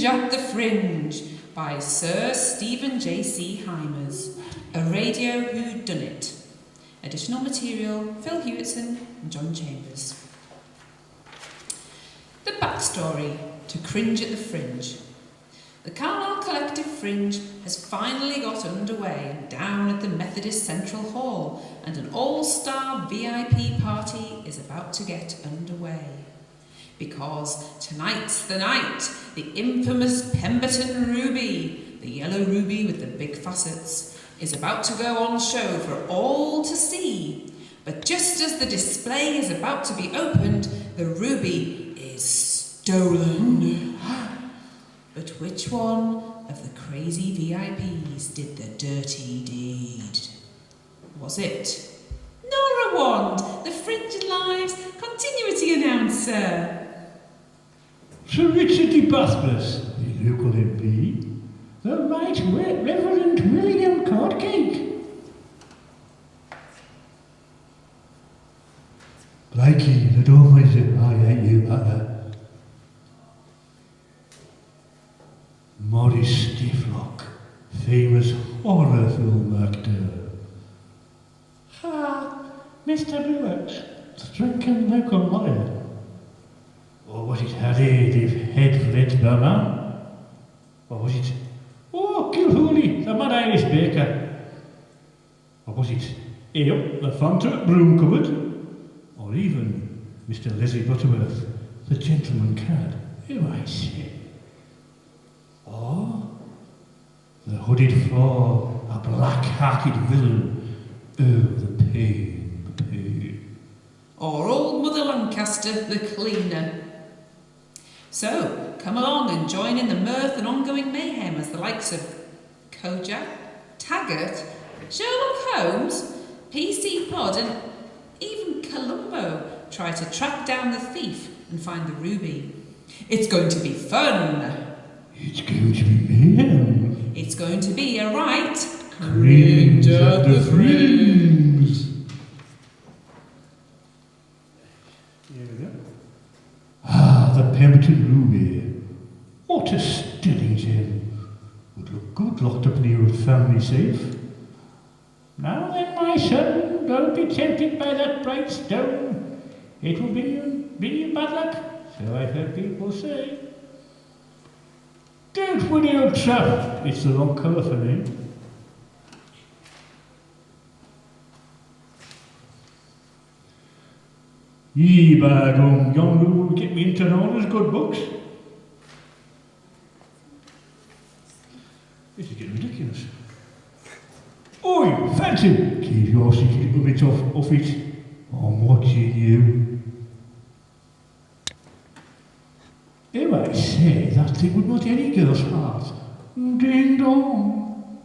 Cringe at the Fringe by Sir Stephen JC Hymers, a radio whodunit. Additional material, Phil Hewitson and John Chambers. The backstory to Cringe at the Fringe. The Carlisle Collective Fringe has finally got underway down at the Methodist Central Hall, and an all-star VIP party is about to get underway. Because tonight's the night, the infamous Pemberton Ruby, the yellow ruby with the big facets, is about to go on show for all to see. But just as the display is about to be opened, the ruby is stolen. But which one of the crazy VIPs did the dirty deed? Was it Nora Wand, the Fringe Lives continuity announcer? Sir Richard de Bathurst, the local MP, the Right Reverend William Cardcake. Blakey, the Dormiser, I hate you, Butter. Maurice Stifflock, famous horror film actor. Mr. Lewis, stricken local lawyer. Or was it Harry, the head flit barman? Or was it, Kilhooly, the mad Irish baker? Or was it Ale, the Fanta broom cupboard? Or even Mr. Leslie Butterworth, the gentleman cad? Who I say? Or the hooded floor, a black-hearted villain? Oh, the pain, the pain. Or old Mother Lancaster, the cleaner? So, come along and join in the mirth and ongoing mayhem as the likes of Kojak, Taggart, Sherlock Holmes, PC Pod and even Columbo try to track down the thief and find the ruby. It's going to be fun. It's going to be mayhem. It's going to be a right Cringe at the Fringe. Here we go. The Pemberton Ruby. What a stunning gem. Would look good locked up in the old family safe. Now then, my son, don't be tempted by that bright stone. It will bring you bad luck, so I've heard people say. Don't worry, old chap. It's the wrong colour for me. Ye by gum, yonder will get me into all his good books. This is getting ridiculous. Oi, fancy! Keep your secret little bit off it. I'm watching you. Oh, I say, that thing would not any girl's heart. Ding dong.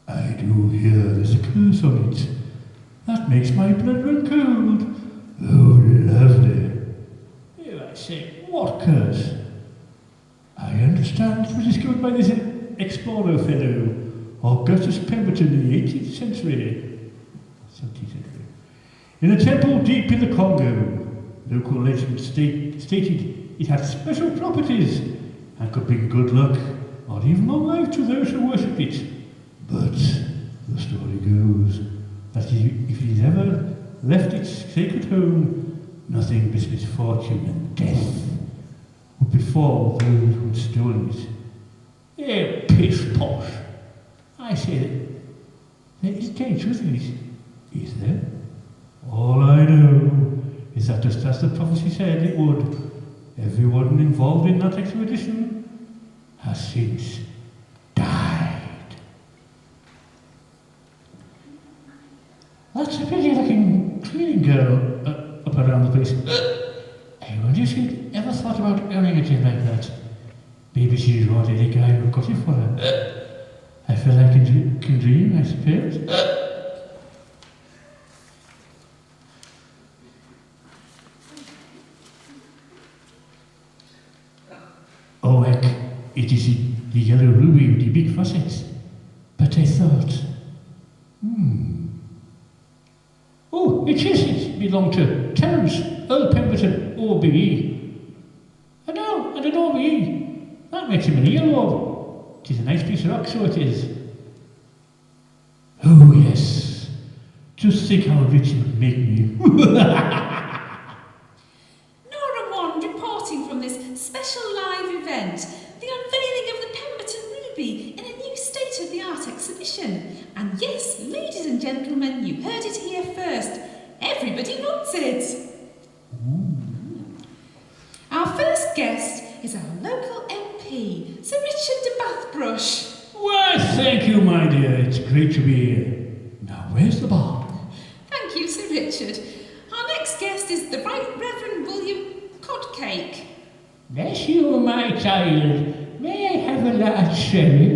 I do hear there's a curse on it. That makes my blood run cold. Oh, lovely. Oh, I say, what curse? I understand it was discovered by this explorer fellow, Augustus Pemberton in the 18th century. 17th century. In a temple deep in the Congo, local legend stated it had special properties and could bring good luck or even long life to those who worship it. But the story goes that if it ever left its sacred home, nothing but misfortune and death would befall those who had stolen it. Eh, pish posh. I say that there is any truth in it, is there? All I know is that just as the prophecy said it would, everyone involved in that expedition has since died. That's a pretty looking cleaning girl up around the place. I wonder if she'd ever thought about owning a gym like that. Maybe she's wanted a guy who got it for her. I feel I can dream, I suppose. Oh, heck, it is the yellow ruby with the big facets. But I thought, Oh, it belonged to Terence Earl Pemberton, OBE. And now, and an OBE. That makes him an earlobe. 'Tis a nice piece of rock, so it is. Oh, yes. Just think how rich it would make me. Nora Wand reporting from this special live event, the unveiling of the Pemberton Ruby in a new state-of-the-art exhibition. And yes, ladies and gentlemen, you heard it here first. Everybody wants it. Our first guest is our local MP, Sir Richard de Bathbrush. Well, thank you, my dear. It's great to be here. Now, where's the bar? Thank you, Sir Richard. Our next guest is the Right Reverend William Codcake. Bless you, my child. May I have a large sherry?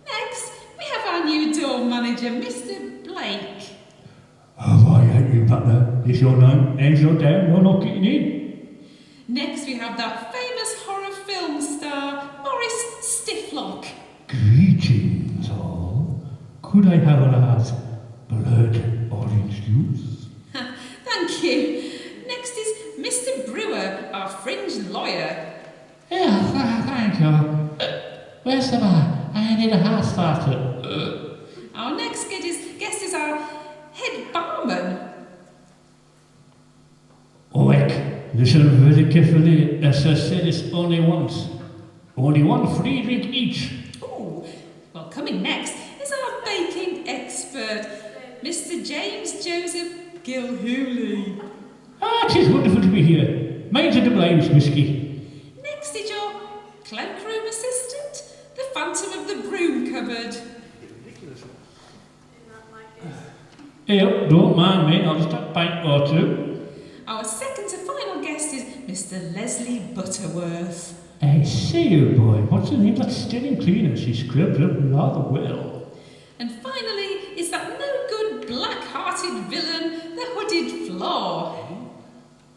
Next, we have our new door manager, Mr. Blake. Oh, I hate you, butler. If you're known, and you're down, you're not getting in. Next, we have that famous horror film star, Maurice Stifflock. Greetings, all. Could I have a large blood orange juice? Thank you. Next is Mr. Brewer, our fringe lawyer. Yeah, thank you. Where's the bar? I need a house starter. Our next guest is our head barman. Oek, listen very carefully. As I said, it's only once. Only one free drink each. Oh, well, coming next is our baking expert, Mr. James Joseph Gilhooly. Ah, it is wonderful to be here. Mind the blames, whiskey. Next is your cloakroom assistant, the Phantom of the Broom Cupboard. Hey, don't mind me. I'll just have a pint or two. Our second to final guest is Mr. Leslie Butterworth. I say, you boy, what's the name of that steady cleaner? She scrubs up rather well. And finally is that no-good black-hearted villain, the Hooded Flaw.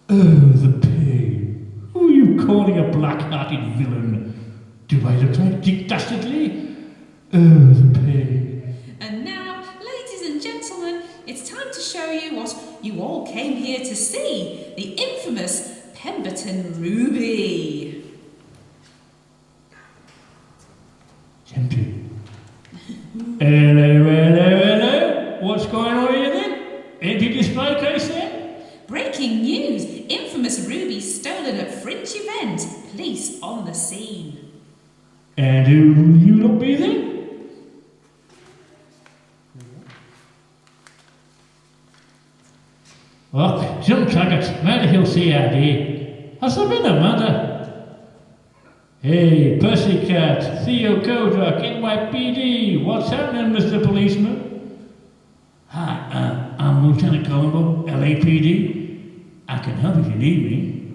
Oh, the pain. Who are you calling a black-hearted villain? Do I look like Dick Dastardly? Oh, the pain. And now, ladies and gentlemen, it's time to show you what you all came here to see, the infamous Pemberton Ruby. Empty. Hello. What's going on here then? Empty display case then? Breaking news, infamous ruby stolen at Fringe event, police on the scene. And who will you lot be then? Look, Jim Taggart, Murder Hill CID. Has there been a murder? Hey, Pussycat, Theo Kodrak, NYPD, what's happening, Mr. Policeman? Hi, I'm Lieutenant Colombo, LAPD. I can help if you need me.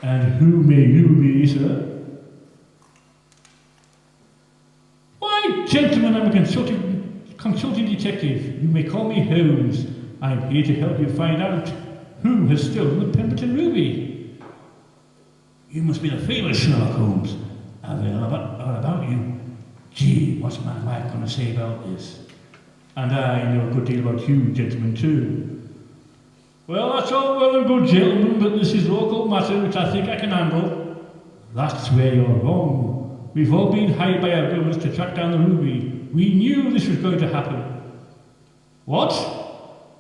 And who may you be, sir? Why, gentlemen, I'm a consulting detective. You may call me Holmes. I'm here to help you find out who has stolen the Pemberton Ruby. You must be the famous Sherlock Holmes. I've heard all about you. Gee, what's my wife going to say about this? And I know a good deal about you, gentlemen, too. Well, that's all well and good, gentlemen, but this is local matter which I think I can handle. That's where you're wrong. We've all been hired by our governments to track down the ruby. We knew this was going to happen. What?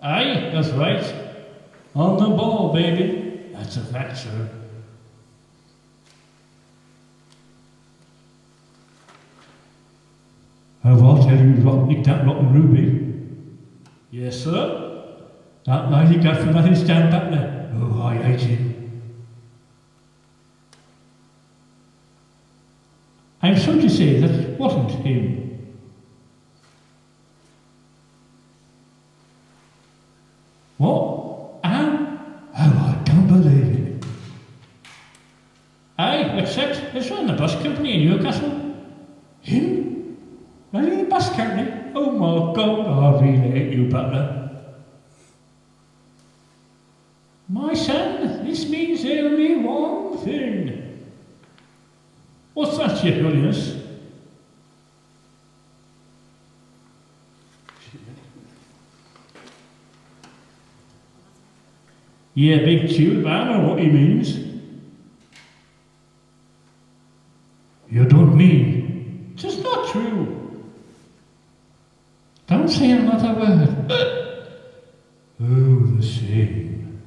Aye, that's right. On the ball, baby. That's a fact, sir. What, have you nicked that rotten ruby? Yes, sir. That lady got from nothing stand back there. Oh, I hate him. I'm sorry to say that it wasn't him. What? Oh, I don't believe it. Aye, except it's run the bus company in Newcastle. Him? Running the bus company? Oh my God, I really hate you, butler. My son, this means only one thing. What's that, Your Holiness? Yeah, big tune, but I know what he means. Don't say another word. Oh, the same.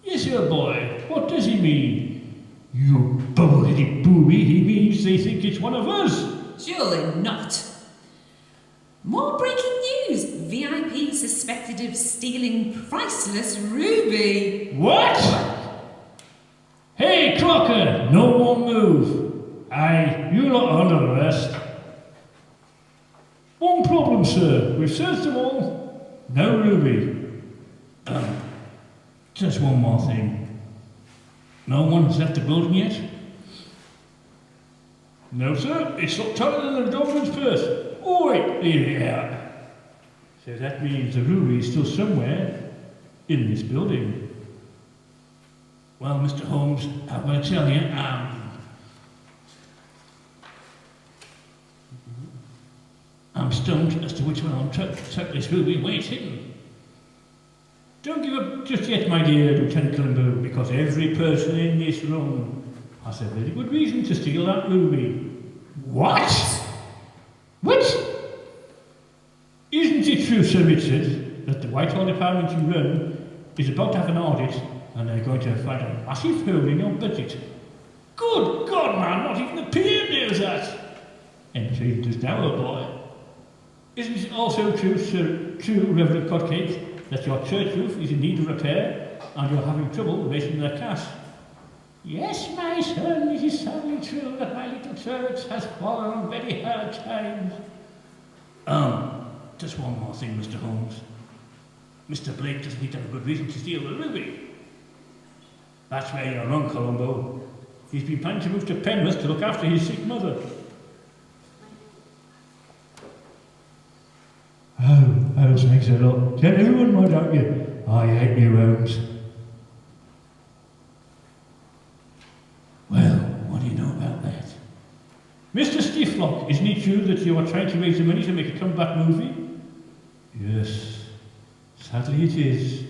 Yes, your boy. What does he mean? You bubble-headed booby, he means they think it's one of us. Surely not. More breaking news. VIP suspected of stealing priceless ruby. What? Hey, Crocker, no one move. Aye, you lot are under arrest. One problem, sir. We've searched them all. No ruby. Just one more thing. No one's left the building yet? No, sir. It's locked tighter than a Doberman's purse. Oh, wait, here we are. So that means the ruby is still somewhere in this building. Well, Mr. Holmes, I'm going to tell you, I'm stumped as to which one I'll tuck this ruby where it's hidden. Don't give up just yet, my dear Lieutenant Colombo, because every person in this room has a very good reason to steal that ruby. What? What? Isn't it true, Sir Richard, that the Whitehall department you run is about to have an audit and they're going to find a massive hole in your budget? Good God, man, not even the PM knows that. And so it does now, old boy. Isn't it also true, Reverend Codcake, that your church roof is in need of repair and you're having trouble raising their cash? Yes, my son, it is certainly true that my little church has fallen on very hard times. Just one more thing, Mr. Holmes. Mr. Blake doesn't need to have a good reason to steal the ruby. That's where you're wrong, Colombo. He's been planning to move to Penrith to look after his sick mother. Oh, thanks a lot. Tell everyone, why don't you? I hate you, Holmes. Well, what do you know about that? Mr. Stifflock, isn't it true that you are trying to raise the money to make a comeback movie? Yes, sadly it is.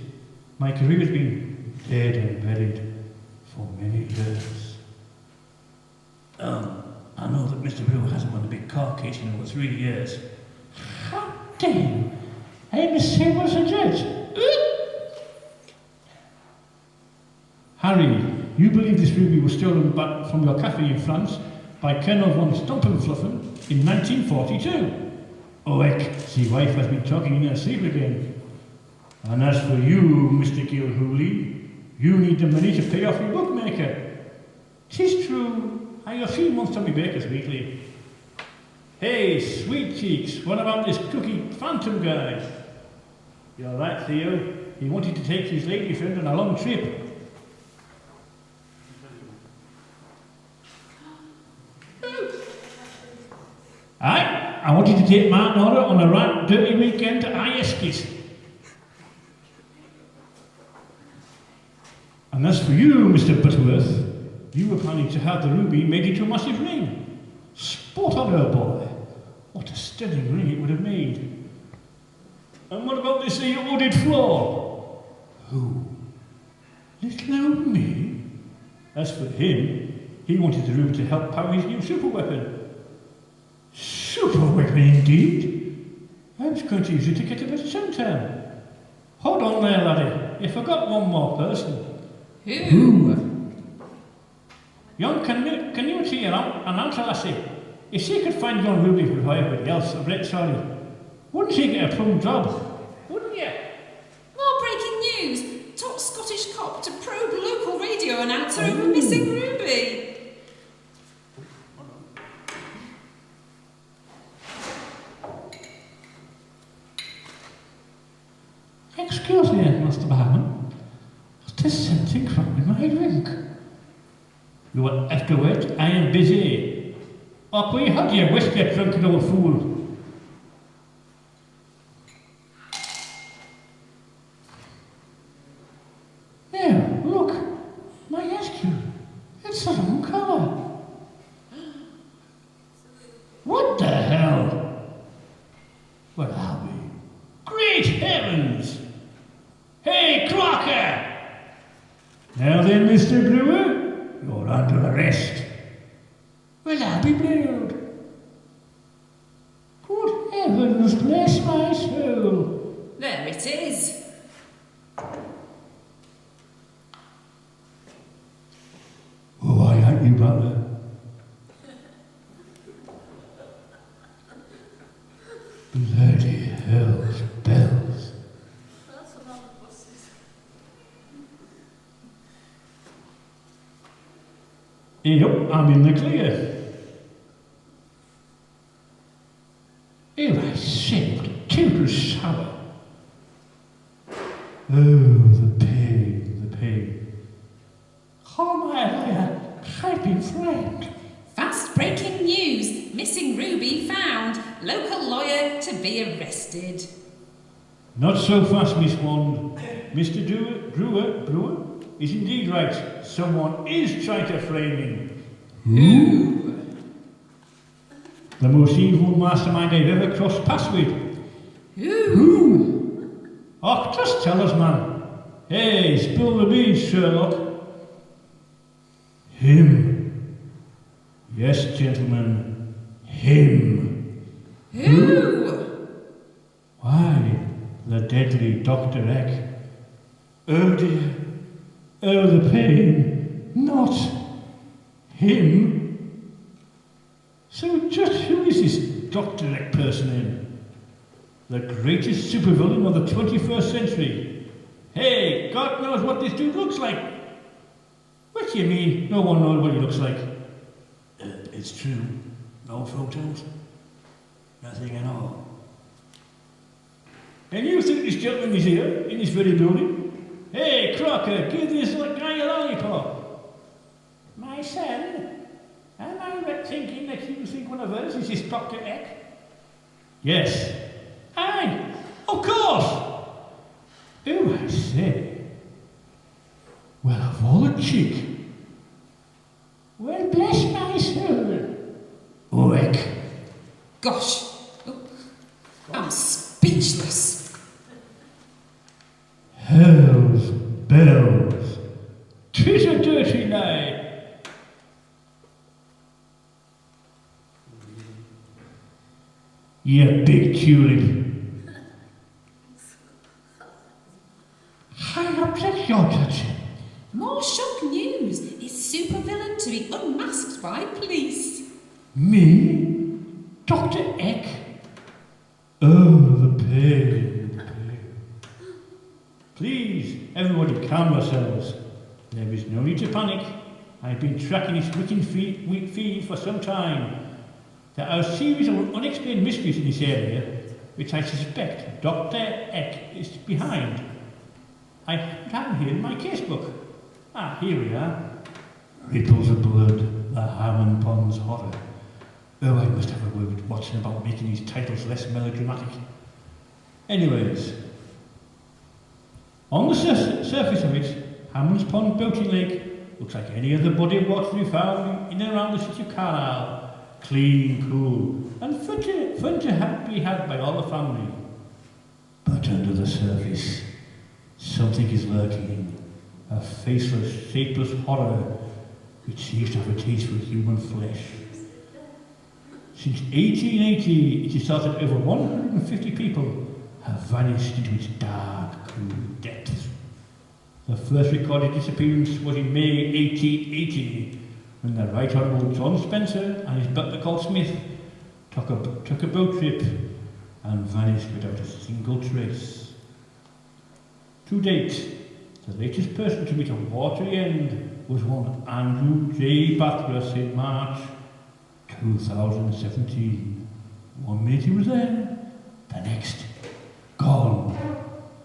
My career has been dead and buried for many years. I know that Mr. Brewer hasn't won a big car case in over 3 years. How dare you? I'm the same as a judge. Harry, you believe this ruby was stolen back from your cafe in France by Colonel von Stumpenfluffen in 1942. Oh heck, the wife has been talking in her sleep again. And as for you, Mr. Gilhooly, you need the money to pay off your bookmaker. 'Tis true, I have seen once Tommy Baker's Weekly. Hey, sweet cheeks, what about this cookie phantom guy? You're right, Theo. He wanted to take his lady friend on a long trip. I wanted to take Martin Order on a right dirty weekend to Ieskis. And as for you, Mr. Butterworth, you were planning to have the ruby made into a massive ring. Spot on her, boy. What a stunning ring it would have made. And what about this wooded floor? Who? Little old me? As for him, he wanted the ruby to help power his new super weapon. Super weapon indeed. I was going to use it to get a better suntan. Hold on there, laddie. You forgot one more person. Who? Young Canuty and Aunt Lassie. If she could find your ruby before everybody else, I'm very sorry. Wouldn't she get a plum job? Wouldn't you? More breaking news. Top Scottish cop to probe local radio announcer over missing ruby. Excuse me, Mr. Barman. There's something wrong with my drink. You will have to wait. I am busy. Oh, please, how do you wish you drunken old fool? There, look. My ice cube. It's the wrong colour. What the hell? Where are we? Great heavens! Hey, Crocker! Now then, Mr. Brewer, you're under arrest. Well, I'll be blowed. Good Heavens bless my soul. There it is. Oh, I like you, Butler. Bloody hell's bells. That's another buses. Yep, I'm in the clear. Oh, I say, what a total sour. Oh, the pain, the pain. Oh, my happy friend. Fast-breaking news. Missing Ruby found. Local lawyer to be arrested. Not so fast, Miss Wand. Mr. Brewer is indeed right. Someone is trying to frame him. Who? The most evil mastermind I've ever crossed paths with. Who? Oh, just tell us, man. Hey, spill the beans, Sherlock. Him. Yes, gentlemen. Him. Who? Why, the deadly Dr. Eck. Oh dear. Oh, the pain. Not him. So just who is this Dr. Eck person in? The greatest supervillain of the 21st century. Hey, God knows what this dude looks like. What do you mean, no one knows what he looks like? It's true. No photos. Nothing at all. And you think this gentleman is here, in this very building? Hey, Crocker, give this guy a lollipop. My son? Am I right thinking that you think one of us is this Dr. Eck? Yes. Aye, of course. Oh, I say. Well, of all the cheek. Well, bless my soul. Oh, Eck. Gosh. Oh, I'm speechless. Hell's bells. 'Tis a dirty lie. You big tulip. High upset your touch. More shock news. Is supervillain to be unmasked by police? Me? Dr. Eck? Oh, the pain, the pain. Please, everybody calm yourselves. There is no need to panic. I've been tracking this wicked feed for some time. There are a series of unexplained mysteries in this area, which I suspect Dr. Eck is behind. I have here in my casebook. Ah, here we are. Ripples of blood, the Hammond Pond's horror. Oh, I must have a word with Watson about making these titles less melodramatic. Anyways, on the surface of it, Hammond's Pond Boating Lake looks like any other body of water we found in and around the city of Carlisle. Clean, cool, and fun to be had by all the family. But under the surface, something is lurking, a faceless, shapeless horror which seems to have a taste for human flesh. Since 1880, it is thought that over 150 people have vanished into its dark, cool depths. The first recorded disappearance was in May 1880, when the Right Honourable John Spencer and his butler called Smith took a boat trip and vanished without a single trace. To date, the latest person to meet a watery end was one Andrew J. Bathurst in March 2017. 1 minute he was there, the next gone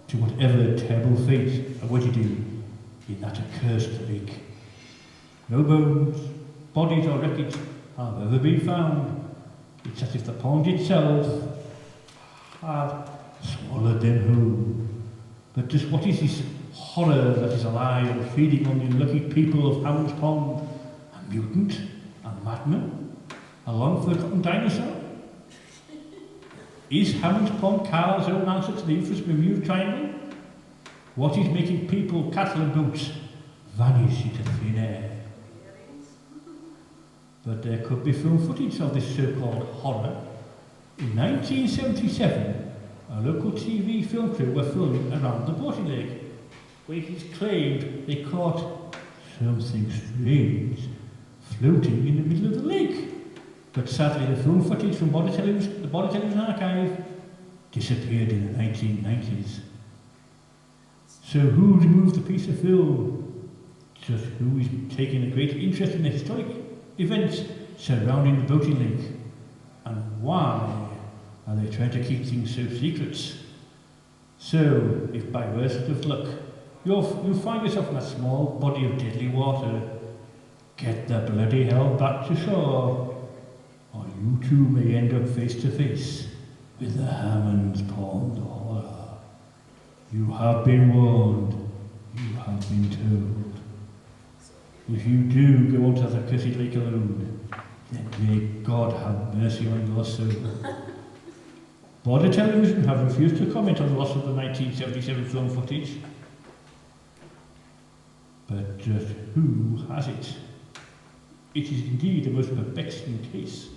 to whatever terrible fate awaited him in that accursed lake. No bones, bodies or wreckage have ever been found. It's as if the pond itself had swallowed them whole. But just what is this horror that is alive and feeding on the unlucky people of Hammond's Pond? A mutant? A madman? A long-forgotten dinosaur? Is Hammond's Pond Carl's own answer to the infamous Bermuda Triangle? What is making people, cattle and boats vanish into thin air? But there could be film footage of this so-called horror. In 1977, a local TV film crew were filming around the boating lake, where it is claimed they caught something strange floating in the middle of the lake. But sadly, the film footage from the Body Television Archive disappeared in the 1990s. So who removed the piece of film? Just who is taking a great interest in the historic events surrounding the boating lake? And why are they trying to keep things so secret? So, if by worst of luck you find yourself in a small body of deadly water, get the bloody hell back to shore, or you too may end up face to face with the Hammond's Pond horror. You have been warned, you have been told. If you do go onto the cursed lake alone, then may God have mercy on your soul. Border Television have refused to comment on the loss of the 1977 film footage. But just who has it? It is indeed the most perplexing case.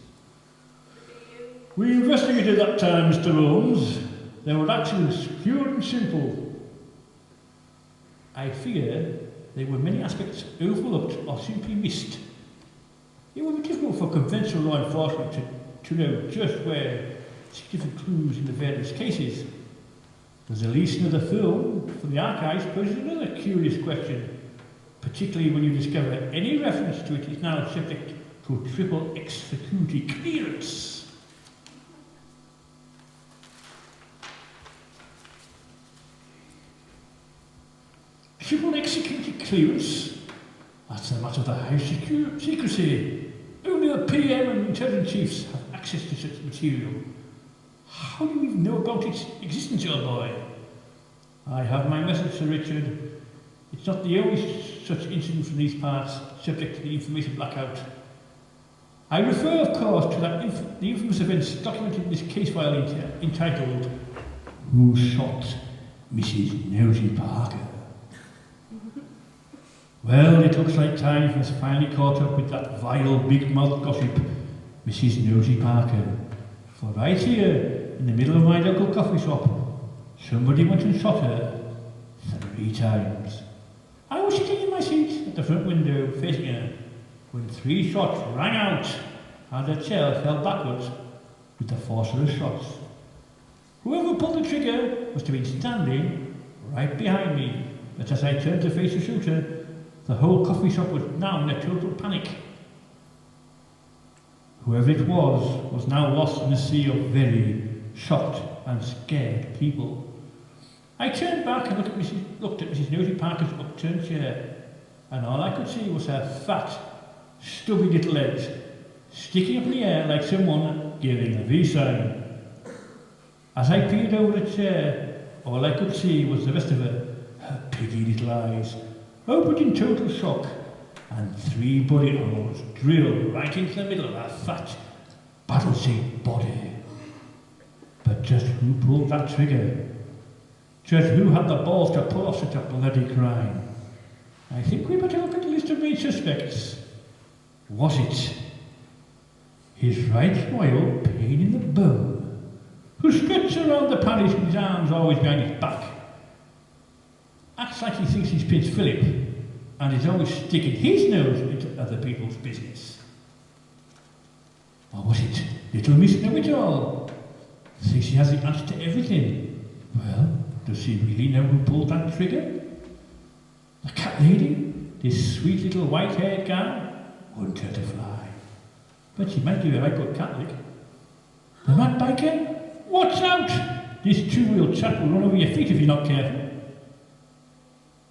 We investigated that time, Mr. Holmes. There were actions pure and simple. I fear there were many aspects overlooked or simply missed. It would be difficult for conventional law enforcement to know just where significant clues in the various cases. The deletion of the film from the archives poses another curious question, particularly when you discover any reference to it is now subject to triple X security clearance. Triple X security clearance? That's a matter of the highest secrecy. Only the PM and intelligence chiefs have access to such material. How do you even know about its existence, old boy? I have my message, Sir Richard. It's not the only such incident from these parts subject to the information blackout. I refer, of course, to the infamous events documented in this case file entitled Who Shot Mrs. Nosy Parker? Well, it looks like time has finally caught up with that vile big-mouthed gossip, Mrs. Nosy Parker. For right here, in the middle of my local coffee shop, somebody went and shot her 3 times. I was sitting in my seat at the front window facing her when 3 shots rang out and her chair fell backwards with the force of the shots. Whoever pulled the trigger must have been standing right behind me, but as I turned to face the shooter, the whole coffee shop was now in a total panic. Whoever it was now lost in a sea of very shocked and scared people. I turned back and looked at Mrs. Nosy Parker's upturned chair, and all I could see was her fat, stubby little legs sticking up in the air like someone giving a V sign. As I peered over the chair, all I could see was the rest of her piggy little eyes, opened in total shock, and 3 bullet holes drilled right into the middle of her fat, battle-shaped body. But just who pulled that trigger? Just who had the balls to pull off such a bloody crime? I think we better look at the list of main suspects. Was it his right royal pain in the bone, who struts around the palace with his arms always behind his back, acts like he thinks he's Prince Philip, and is always sticking his nose into other people's business? Or was it little Miss Know-It-All? Thinks she has the answer to everything. Well, does she really know who pulled that trigger? The cat lady, this sweet little white-haired gal, wouldn't hurt a fly. But she might give a right good cat lick. The rat biker? Watch out! This 2-wheel chap will run over your feet if you're not careful.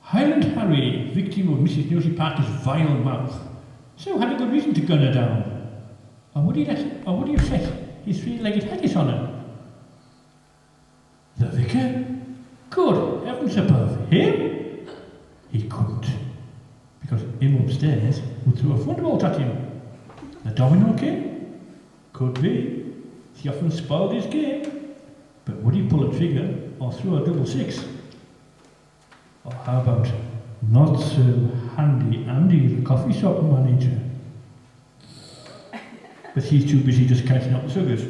Highland Harry, victim of Mrs. Nosy Parker's vile mouth, so had a good reason to gun her down. Or would he have set his 3-legged haggis on her? The vicar? Good heavens above him? He couldn't, because him upstairs would throw a thunderbolt at him. The domino king? Could be. He often spoiled his game. But would he pull a trigger or throw a double 6? Or how about not so handy Andy, the coffee shop manager? But he's too busy just counting up the sugars.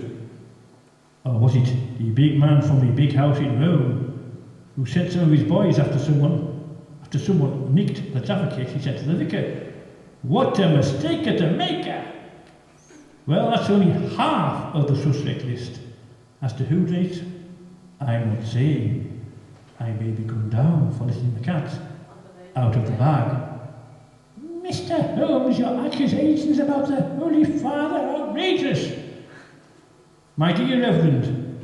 Or was it the big man from the big house in Rome who sent some of his boys after someone nicked the traffic case he sent to the vicar? What a mistake to make! Well, that's only half of the suspect list. As to who did it, I'm not saying. I may be gunned down for letting the cat out of the bag. Mr. Holmes, your accusations about the Holy Father are outrageous. My dear Reverend,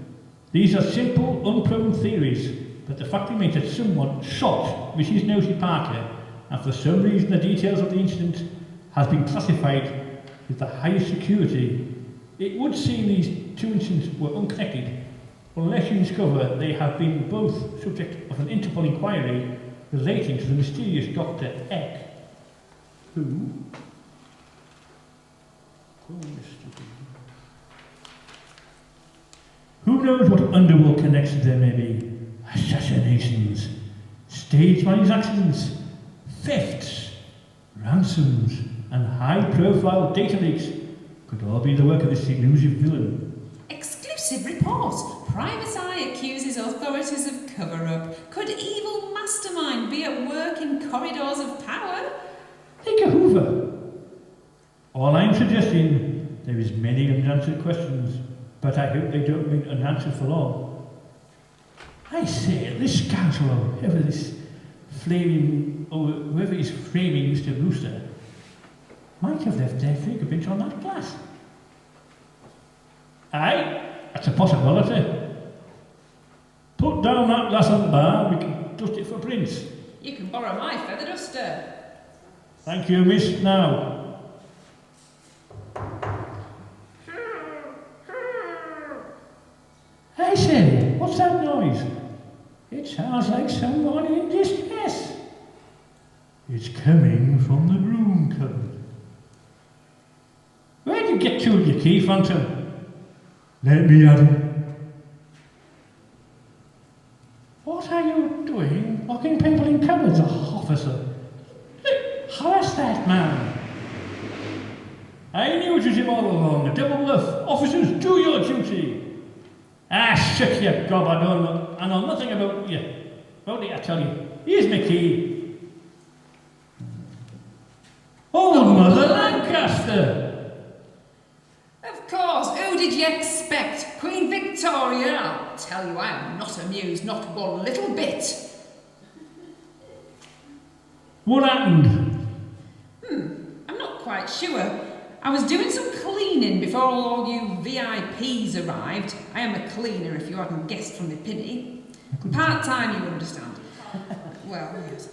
these are simple, unproven theories, but the fact remains that someone shot Mrs. Nosy Parker, and for some reason the details of the incident has been classified with the highest security. It would seem these two incidents were unconnected, unless you discover they have been both subject of an Interpol inquiry relating to the mysterious Dr. Eck. Who? Who knows what underworld connections there may be? Assassinations, stage managed accidents, thefts, ransoms, and high-profile data leaks could all be the work of this elusive villain. Exclusive report. Private Eye accuses authorities of cover-up. Could evil mastermind be at work in corridors of power? Think of Hoover. All I'm suggesting, there is many unanswered questions, but I hope they don't remain unanswered for long. I say, this scoundrel, whoever is framing Mr. Brewster, might have left their fingerprints on that glass. Aye, that's a possibility. Put down that glass on the bar and we can dust it for prints. You can borrow my feather duster. Thank you, miss. Now. I say, what's that noise? It sounds like someone in distress. It's coming from the broom cupboard. Where'd you get to with your key, Phantom? Let me have it. What are you doing locking people in cupboards, officer? Harass that man. I knew it was him all along, a double bluff. Officers, do your duty. Ah, shut your gob, I know nothing about you. About it, I tell you. Here's my key. Oh, Mother Lancaster! Of course, who did you expect? Queen Victoria? I'll tell you, I am not amused, not one little bit. What happened? I'm not quite sure. I was doing some cleaning before all you VIPs arrived. I am a cleaner, if you hadn't guessed from the pinny. Part-time, you understand. Well, yes.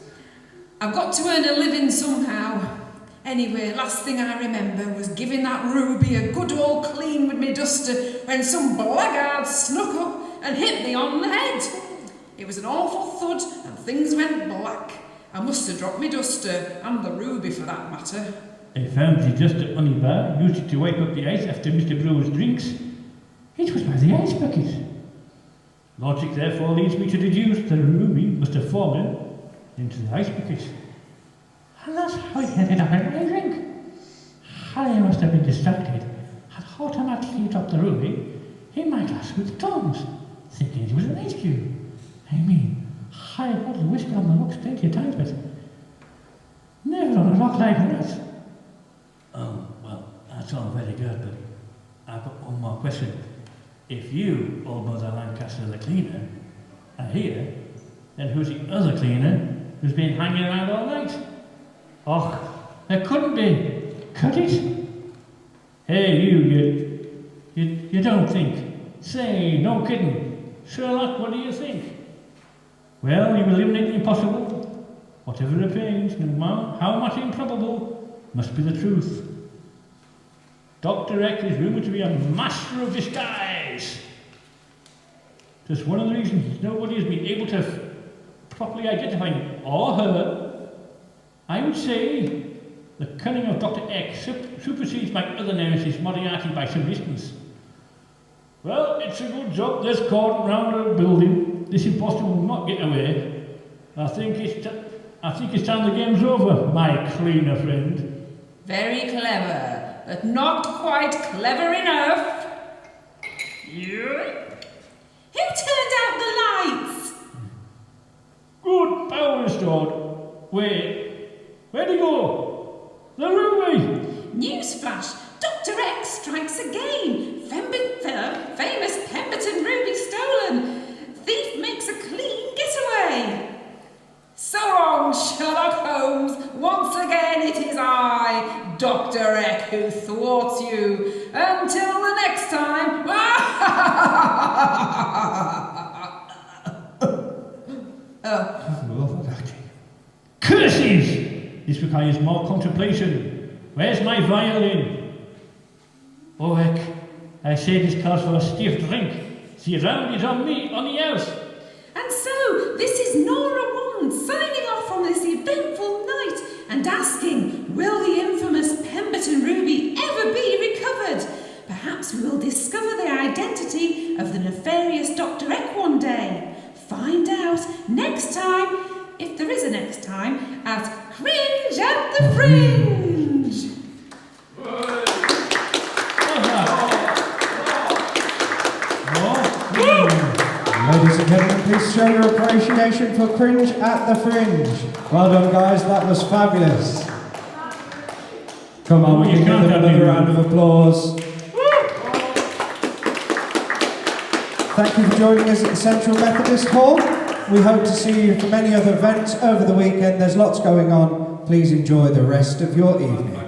I've got to earn a living somehow. Anyway, last thing I remember was giving that Ruby a good old clean with me duster when some blackguard snuck up and hit me on the head. It was an awful thud and things went black. I must have dropped my duster, and the Ruby for that matter. I found the duster on the bar, used it to wipe up the ice after Mr. Brewer's drinks. It was by the ice bucket. Logic therefore leads me to deduce that Ruby must have fallen into the ice bucket. And that's how it ended up in my drink. Harry must have been distracted, had automatically dropped the Ruby in my glass with tongs, thinking it was an ice cube. I mean, Harry bottled whiskey on the rocks plenty of times, but never on a rock like that. Oh, well, that's all very good, but I've got one more question. If you, old Mother Lancaster, the cleaner, are here, then who's the other cleaner who's been hanging around all night? Oh, there couldn't be, could it? Hey, you don't think. Say, no kidding. Sherlock, what do you think? Well, you eliminate the impossible. Whatever appears, no matter how much improbable, must be the truth. Dr. Eck is rumoured to be a master of disguise. Just one of the reasons nobody has been able to properly identify him or her. I would say the cunning of Dr. Eck supersedes my other nemesis, Moriarty, by some distance. Well, it's a good job this cordon round our building. This impostor will not get away. I think it's time the game's over, my cleaner friend. Very clever, but not quite clever enough. Who turned out the lights? Good power stored. Wait, where'd he go? The Ruby! Newsflash! Dr. X strikes again! Famous Pemberton ruby stolen! Thief makes a clean getaway! So long, Sherlock Holmes! Once again it is I, Dr. X, who thwarts you. Until the next time... Oh, curses! This requires more contemplation. Where's my violin? Oh, heck. I say this calls for a stiff drink. The round is on me, on the house. And so, this is Nora Wand signing off on this eventful night and asking, will the infamous Pemberton ruby ever be recovered? Perhaps we will discover the identity of the nefarious Dr. Eck one day. Find out next time, if there is a next time, at Cringe at the Fringe. Ladies and gentlemen, please show your appreciation for Cringe at the Fringe. Well done, guys, that was fabulous. Come on, we can give them another round of applause. Thank you for joining us at the Central Methodist Hall. We hope to see you for many other events over the weekend. There's lots going on. Please enjoy the rest of your evening.